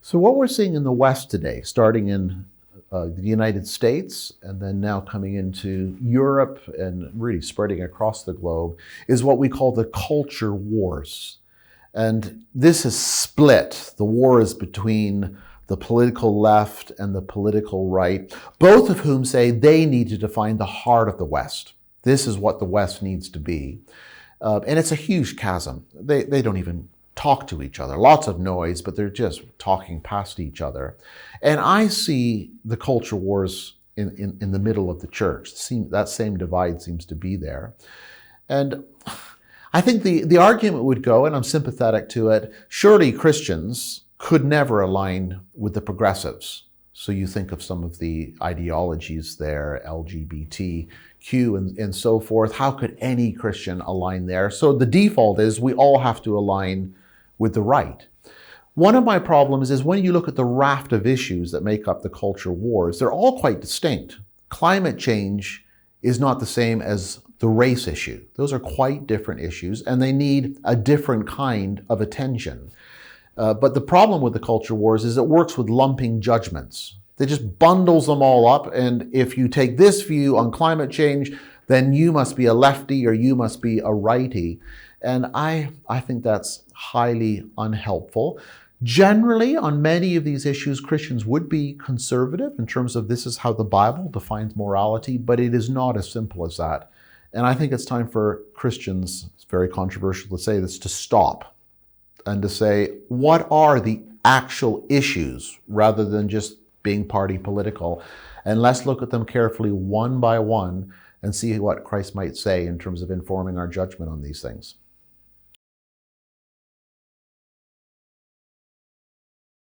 So what we're seeing in the West today, starting in the United States and then now coming into Europe and really spreading across the globe, is what we call the culture wars. And this is split. The war is between the political left and the political right, both of whom say they need to define the heart of the West. This is what the West needs to be. And it's a huge chasm. They don't even talk to each other. Lots of noise, but they're just talking past each other. And I see the culture wars in the middle of the church. That same divide seems to be there. And I think the argument would go, and I'm sympathetic to it, surely Christians could never align with the progressives. So you think of some of the ideologies there, LGBTQ and so forth. How could any Christian align there? So the default is we all have to align with the right. One of my problems is when you look at the raft of issues that make up the culture wars, they're all quite distinct. Climate change is not the same as the race issue. Those are quite different issues, and they need a different kind of attention. But the problem with the culture wars is it works with lumping judgments. It just bundles them all up, and if you take this view on climate change, then you must be a lefty or you must be a righty. And I think that's highly unhelpful. Generally, on many of these issues, Christians would be conservative in terms of this is how the Bible defines morality, but it is not as simple as that. And I think it's time for Christians, it's very controversial to say this, to stop and to say, what are the actual issues rather than just being party political? And let's look at them carefully one by one and see what Christ might say in terms of informing our judgment on these things.